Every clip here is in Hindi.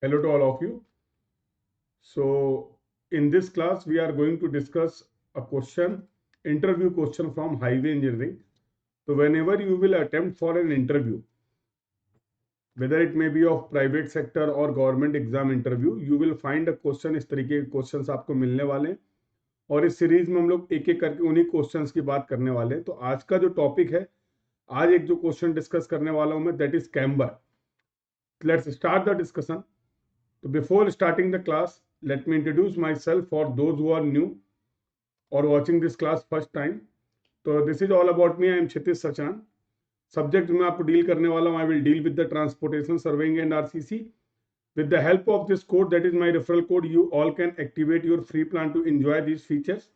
Hello to all of you. So, in this class, we are going to discuss a interview question from highway engineering. So, whenever you will attempt for an interview, whether it may be of private sector or government exam interview, you will find a question. इस तरीके के क्वेश्चंस आपको मिलने वाले हैं और इस सीरीज में हम लोग एक एक करके उन्हीं क्वेश्चंस की बात करने वाले हैं. तो आज का जो टॉपिक है, आज एक जो क्वेश्चन डिस्कस करने वाला हूं मैं, that is camber. Let's start the discussion. So before starting the class, let me introduce myself for those who are new or watching this class first time. So this is all about me. I am Kshitish Sachan. Subject में आपको डील करने वाला हूँ. I will deal with the transportation, surveying and RCC. With the help of this code, that is my referral code, you all can activate your free plan to enjoy these features.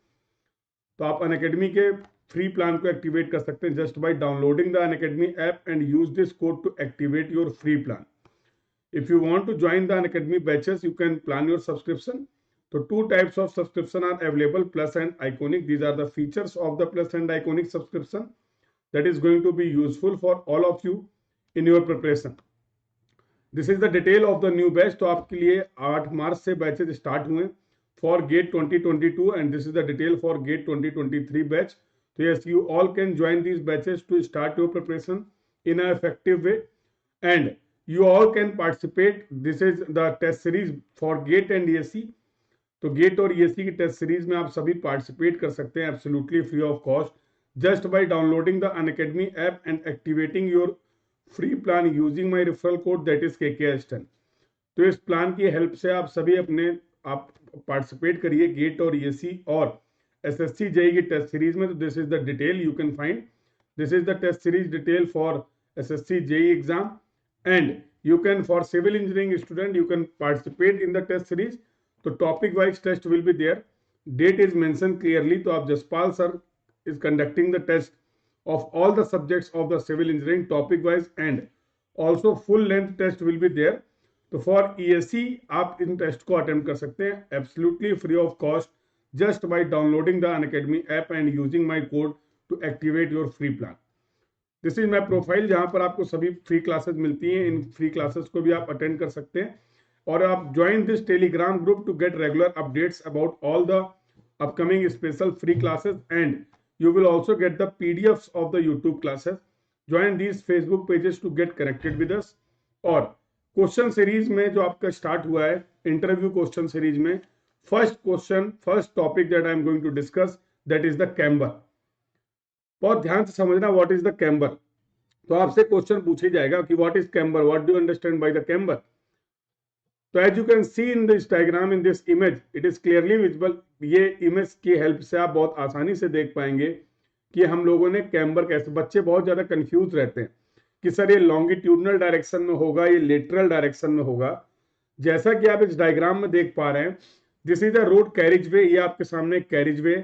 तो आप अनअकैडमी के फ्री प्लान को एक्टिवेट कर सकते हैं just by downloading the Unacademy app and use this code to activate your free plan. If you want to join the Unacademy batches, you can plan your subscription. So two types of subscription are available, Plus and Iconic. These are the features of the Plus and Iconic subscription that is going to be useful for all of you in your preparation. This is the detail of the new batch. तो आपके लिए 8 मार्च से बैचेज स्टार्ट हुए for GATE 2022 and this is the detail for GATE 2023 batch. So yes, you all can join these batches to start your preparation in an effective way and you all can participate. This is the test series for GATE and ESE. तो गेट और ESE की टेस्ट सीरीज में आप सभी पार्टिसिपेट कर सकते हैं absolutely free of cost just by downloading the Unacademy app and activating your free plan using my referral code that is KKS10. तो इस प्लान की हेल्प से आप सभी आप पार्टिसिपेट करिए गेट और ESE और SSC JEE की टेस्ट सीरीज में. तो this is the detail you can find. This is the test series detail for SSC JEE exam. And you can, for civil engineering student, you can participate in the test series. So topic wise test will be there. Date is mentioned clearly. So Jaspal sir is conducting the test of all the subjects of the civil engineering topic wise and also full length test will be there. So for ESE आप इन टेस्ट को अटेम्प्ट कर सकते हैं absolutely free of cost just by downloading the Unacademy app and using my code to activate your free plan. This is my profile जहां पर आपको सभी फ्री क्लासेस मिलती हैं. इन फ्री क्लासेस को भी आप अटेंड कर सकते हैं और आप join this Telegram group to get regular updates about all the upcoming special free classes and you will also get the PDFs of the YouTube classes. Join these Facebook pages to get connected with us. और क्वेश्चन सीरीज में जो आपका स्टार्ट हुआ है इंटरव्यू क्वेश्चन सीरीज में, first topic that I am going to discuss that is the camber. बहुत ध्यान से समझना व्हाट इज द कैम्बर. तो आपसे क्वेश्चन पूछा जाएगा कि what is camber, what do you understand by the camber. तो as you can see in this diagram in this image it is clearly visible. ये इमेज की हेल्प से आप बहुत आसानी से देख पाएंगे कि हम लोगों ने कैम्बर कैसे. बच्चे बहुत ज्यादा कंफ्यूज रहते हैं कि सर ये लॉन्गिट्यूडनल डायरेक्शन में होगा, ये लेटरल डायरेक्शन में होगा. जैसा कि आप इस डायग्राम में देख पा रहे हैं, this is the road carriageway. ये आपके सामने carriageway.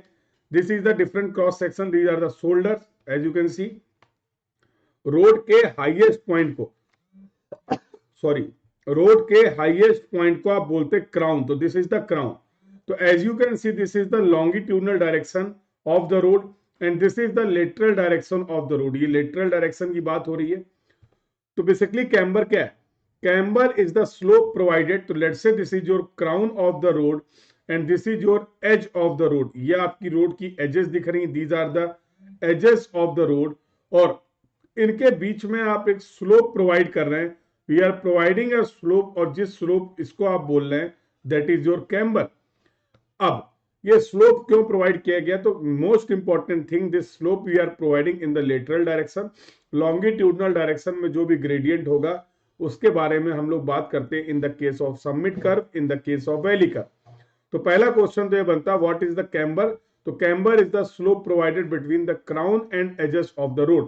This is the different cross section. These are the shoulders. As you can see, road के हाईएस्ट पॉइंट को रोड के हाईएस्ट पॉइंट को आप बोलते हैं क्राउन. तो दिस इज द क्राउन. तो as you can see this is the longitudinal direction of the road and this is the lateral direction of the road. ये लेटरल डायरेक्शन की बात हो रही है. तो बेसिकली कैम्बर क्या है? Camber is the slope provided. तो let's say this is your crown of the road and this is your edge of the road. ये आपकी रोड की एजेस दिख रही हैं. These are the edges of the road और इनके बीच में आप एक स्लोप प्रोवाइड कर रहे हैं. We are providing a slope और जिस स्लोप इसको आप बोल रहे हैं दैट इज योर कैम्बर. अब ये स्लोप क्यों प्रोवाइड किया गया? तो most important thing, this slope we are providing in the lateral direction. Longitudinal direction में जो भी ग्रेडियंट होगा उसके बारे में हम लोग बात करते हैं in the case of summit curve, in the case of valley curve. तो पहला क्वेश्चन तो ये बनता है व्हाट इज द कैम्बर. तो camber is the slope provided between the crown and edges of the road.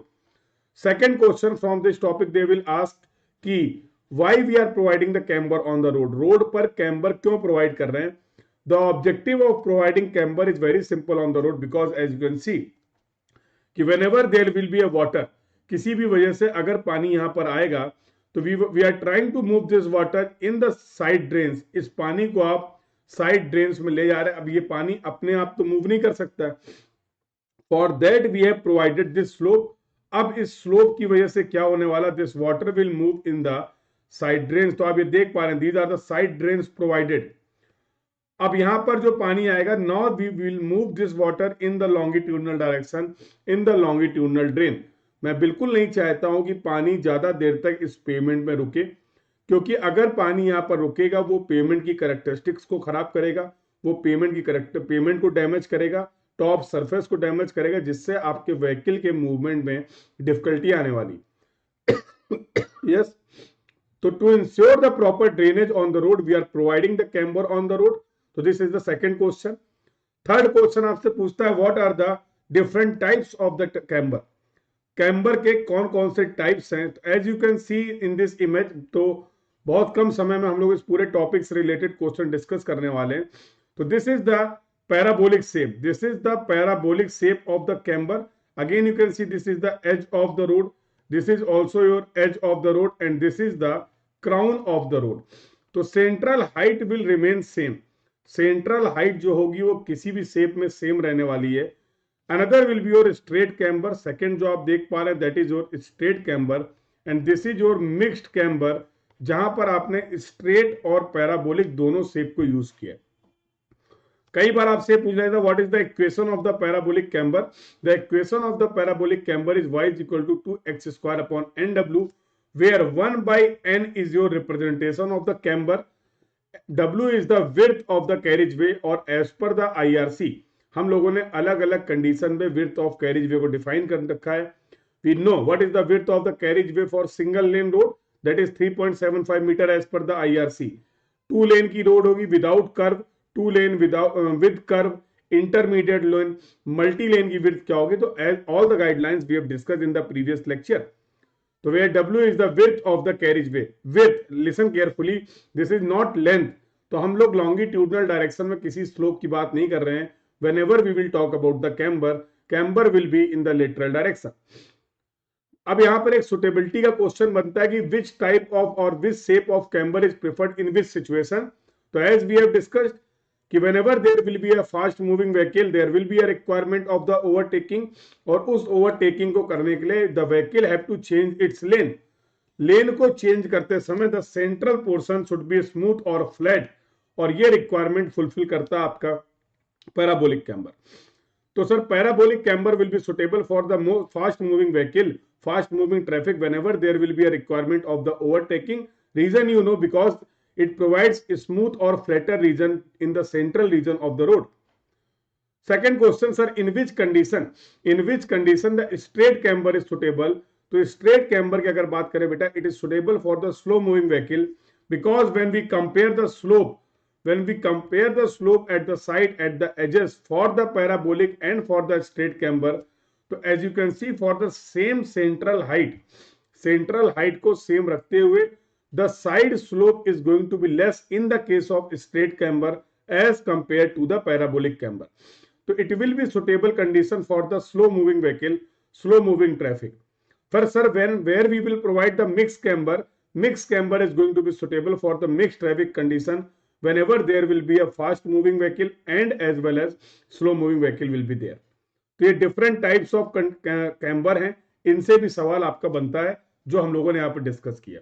Second question from this topic they will ask कि why we are providing the camber on the road. Road पर कैम्बर क्यों प्रोवाइड कर रहे हैं? The objective of providing camber is very simple on the road because as you can see कि whenever there will be a water, किसी भी वजह से अगर पानी यहां पर आएगा तो we are trying to move this water in the side drains. इस पानी को आप साइड ड्रेन्स में ले जा रहे हैं. अब ये पानी अपने आप तो मूव नहीं कर सकता. For that we have provided this slope. अब इस स्लोप की वजह से क्या होने वाला? This water will move in the side drains, तो आप ये देख पा रहे हैं, these are the side drains provided. अब यहां पर जो पानी आएगा, now we will move this water in the longitudinal direction in the longitudinal drain. मैं बिल्कुल नहीं चाहता हूं कि पानी ज्यादा देर तक इस पेमेंट में रुके, क्योंकि अगर पानी यहां पर रुकेगा वो पेमेंट की कैरेक्टरिस्टिक्स को खराब करेगा, वो पेमेंट को डैमेज करेगा, टॉप सरफेस को डैमेज करेगा, जिससे आपके व्हीकल के मूवमेंट में डिफिकल्टी आने वाली। यस, तो to ensure the proper drainage on the road we are providing the camber on the road. तो this is the second question. Third question आपसे पूछता है what are the different types of the camber. Camber के कौन कौन से टाइप्स हैं? तो as you can see in this image, तो बहुत कम समय में हम लोग इस पूरे टॉपिक से रिलेटेड क्वेश्चन डिस्कस करने वाले हैं। तो this is the parabolic shape, this is the parabolic shape of the camber. Again you can see this is the edge of the road, this is also your edge of the road and this is the crown of the road. तो central height will remain same, central height जो होगी वो किसी भी शेप में सेम रहने वाली है। Another will be your straight camber, second जो आप देख पा रहे हैं that is your straight camber and this is your mixed camber, जहां पर आपने स्ट्रेट और पैराबोलिक दोनों शेप को यूज किया। कई बार आपसे पूछ रहा था what is the equation of the parabolic camber. The equation of the parabolic camber is y is equal to 2x² upon nw, where 1 by n is your representation of the camber, w is the width of the carriageway, और as per the IRC हम लोगों ने अलग अलग कंडीशन में width of carriageway को डिफाइन कर रखा है। We know what is the width of the carriageway for single lane road, that is 3.75 metre as per the IRC। Two lane की रोड होगी without curve, two lane with curve, intermediate lane, multi lane की विड्थ क्या होगी, तो all the guidelines we have discussed in the previous lecture. तो where w is the width of the carriageway, width, listen carefully, this is not length. तो हम लोग लॉन्गिट्यूडनल डायरेक्शन में किसी स्लोप की बात नहीं कर रहे हैं। Whenever we will talk about the camber, camber will be in the lateral direction. अब यहां पर एक सुटेबिलिटी का क्वेश्चन बनता है कि विच टाइप ऑफ और which shape of camber is preferred in which situation. तो एज वी हैव डिस्कस्ड कि whenever there will be a fast moving vehicle there will be a requirement of the overtaking, और उस overtaking को करने के लिए the vehicle have to change its lane, लेन को चेंज करते समय the central portion should be smooth और फ्लैट, और ये रिक्वायरमेंट फुलफिल करता है आपका पैराबोलिक कैम्बर। तो sir parabolic camber will be suitable for the fast moving vehicle, fast moving traffic whenever there will be a requirement of the overtaking. Reason you know, because it provides a smooth or flatter region in the central region of the road. Second question, sir, in which condition the straight camber is suitable? तो straight camber की अगर बात करें बेटा, it is suitable for the slow moving vehicle, because when we compare the slope at the side, at the edges for the parabolic and for the straight camber, तो as you can see for the same central height को same रखते हुए the side slope is going to be less in the case of straight camber as compared to the parabolic camber. So it will be suitable condition for the slow moving vehicle, slow moving traffic. First, sir, where we will provide the mixed camber is going to be suitable for the mixed traffic condition whenever there will be a fast moving vehicle and as well as slow moving vehicle will be there. तो ये different types of camber हैं, इनसे भी सवाल आपका बनता है जो हम लोगों ने यहाँ पर डिस्कस किया।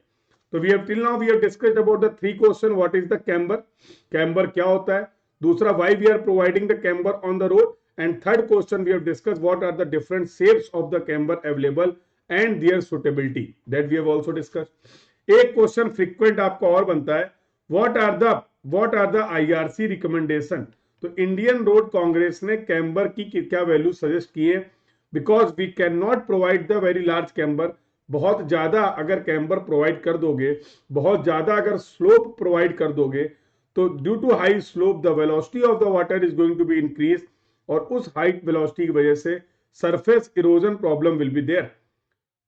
तो we have till now we have discussed about the three question, what is the camber, camber क्या होता है, दूसरा why we are providing the camber on the road, and third question we have discussed what are the different shapes of the camber available and their suitability, that we have also discussed. एक क्वेश्चन frequent आपका और बनता है, what are the IRC recommendation। तो इंडियन रोड कांग्रेस ने कैम्बर की क्या वैल्यू सजेस्ट की है, because we can not provide the very large camber. बहुत ज्यादा अगर कैम्बर प्रोवाइड कर दोगे, बहुत ज्यादा अगर स्लोप प्रोवाइड कर दोगे, तो due to high slope the velocity of the water is going to be increase, और उस हाइट वेलोसिटी की वजह से surface erosion problem will be there.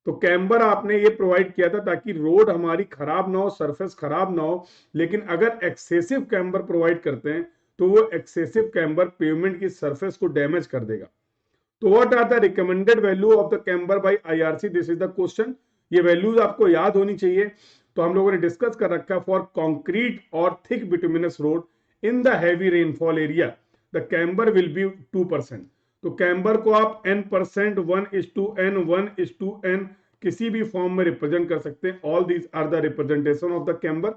तो कैम्बर आपने ये प्रोवाइड किया था ताकि रोड हमारी खराब ना हो, सरफेस खराब ना हो, लेकिन अगर एक्सेसिव कैम्बर प्रोवाइड करते हैं तो वो एक्सेसिव कैम्बर पेवमेंट की सरफेस को डैमेज कर देगा। तो what are the recommended value of the camber by IRC, this is the question. ये वैल्यूज आपको याद होनी चाहिए। तो हम लोगों ने डिस्कस कर रखा है फॉर कॉन्क्रीट और thick bituminous road in the heavy rainfall area the camber will B 2%। तो कैम्बर को आप n%, 1:n, 1:n किसी भी फॉर्म में रिप्रेजेंट कर सकते हैं. All these are the representation of the camber.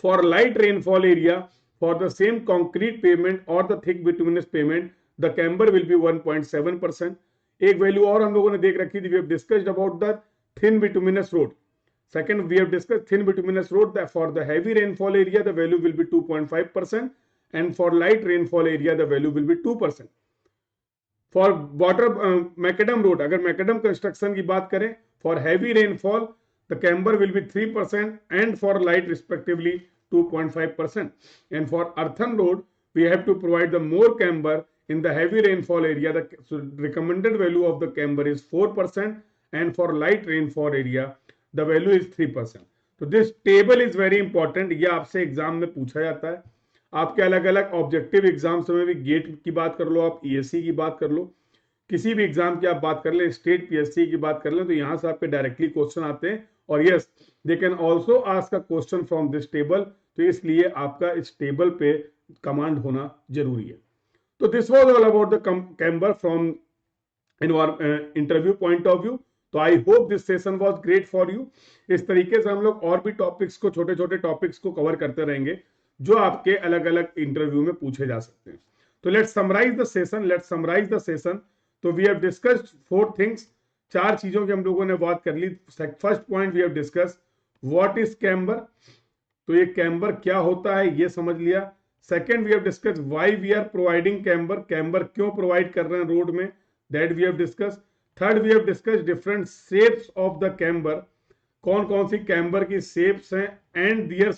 For light rainfall area, for the same concrete pavement और the thick bituminous pavement, the camber will be 1.7%. एक वैल्यू और हम लोगों ने देख रखी थी, we have discussed about the thin bituminous road. Second, we have discussed thin bituminous road that for the heavy rainfall area, the value will be 2.5%, and for light rainfall area, the value will be 2%. For water macadam road, अगर macadam construction की बात करें, for heavy rainfall, the camber will be 3%, and for light respectively 2.5%. And for earthen road, we have to provide the more camber in the heavy rainfall area. The recommended value of the camber is 4%, and for light rainfall area, the value is 3%. तो this table is very important. ये आपसे एग्जाम में पूछा जाता है. आपके अलग अलग ऑब्जेक्टिव एग्जाम्स में भी गेट की बात कर लो, आप ईएससी की बात कर लो, किसी भी एग्जाम की आप बात कर लें, स्टेट पीएससी की बात कर लें, तो यहां से आपके डायरेक्टली क्वेश्चन आते हैं. और yes, they can also ask a question from this table. तो इसलिए आपका इस टेबल पे कमांड होना जरूरी है. तो this was all about the camber from interview point of view. तो I hope this session was great for you. इस तरीके से हम लोग और भी टॉपिक्स को, छोटे छोटे टॉपिक्स को कवर करते रहेंगे जो आपके अलग अलग इंटरव्यू में पूछे जा सकते हैं. तो लेट्स समराइज द सेशन. तो वी हैव डिस्कस्ड 4 थिंग्स. 4 चीजों की हम लोगों ने बात कर ली. First point we have discuss what is camber. तो ये कैम्बर क्या होता है ये समझ लिया. Second, we have discuss why we are providing camber. Camber क्यों प्रोवाइड कर रहे हैं रोड में, that we have discuss. Third, we have discuss different shapes of the camber. कौन कौन सी कैम्बर की शेप्स हैं, and their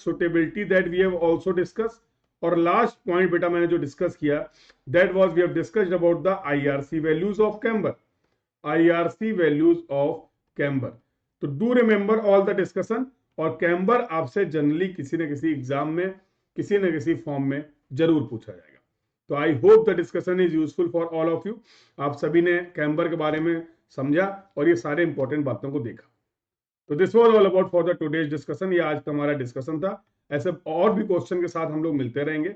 suitability that we have also discuss. और लास्ट पॉइंट बेटा मैंने जो डिस्कस किया, that was we have discussed about the IRC values of camber. IRC values of camber. तो do remember all the discussion. और कैम्बर आपसे जनरली किसी न किसी एग्जाम में, किसी न किसी फॉर्म में जरूर पूछा जाएगा. तो I hope the discussion is useful for all of you. आप सभी ने कैम्बर के बारे में समझा और ये सारे इंपॉर्टेंट बातों को देखा. तो this was all about for the today's discussion. ये आज का हमारा डिस्कशन था. ऐसे और भी क्वेश्चन के साथ हम लोग मिलते रहेंगे.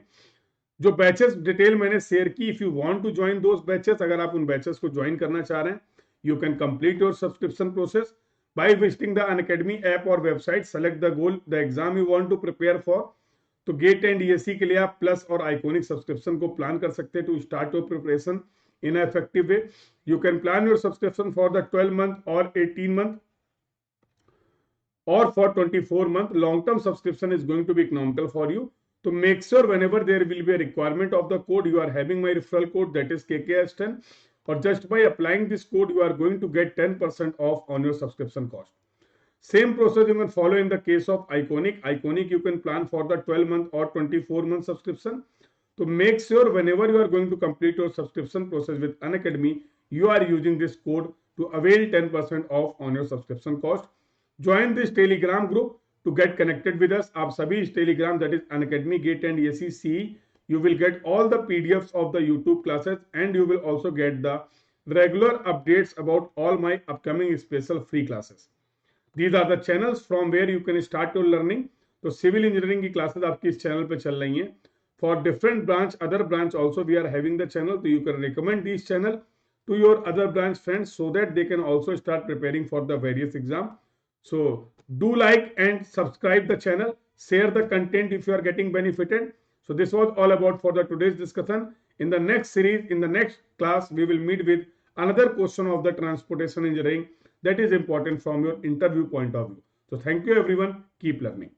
जो बैचेस डिटेल मैंने शेयर की, if you want to join those batches, अगर आप उन बैचेस को ज्वाइन करना चाह रहे हैं, you can complete your subscription process by visiting the Unacademy app और website. Select the goal, the exam you want to prepare for. तो गेट एंड ईएससी के लिए आप प्लस और आइकॉनिक सब्सक्रिप्शन को प्लान कर सकते हैं to start your preparation in an effective way. You can plan your subscription for the 12 month और 18 month or for 24 month. Long term subscription is going to be economical for you. So make sure whenever there will be a requirement of the code, you are having my referral code, that is KKS10, or just by applying this code you are going to get 10% off on your subscription cost. Same process you can follow in the case of Iconic you can plan for the 12 month or 24 month subscription. So make sure whenever you are going to complete your subscription process with Unacademy, you are using this code to avail 10% off on your subscription cost. Join this Telegram group to get connected with us. आप सभी इस Telegram, that is Unacademy GATE and ACC, you will get all the PDFs of the YouTube classes, and you will also get the regular updates about all my upcoming special free classes. These are the channels from where you can start your learning. तो सिविल इंजीनियरिंग की क्लासेस आपकी इस चैनल पे चल रही हैं. For different branch, other branch also we are having the channel, so you can recommend this channel to your other branch friends so that they can also start preparing for the various exam. So do like and subscribe the channel, share the content if you are getting benefited. So this was all about for the today's discussion. In the next series, in the next class, we will meet with another question of the transportation engineering that is important from your interview point of view. So thank you everyone. Keep learning.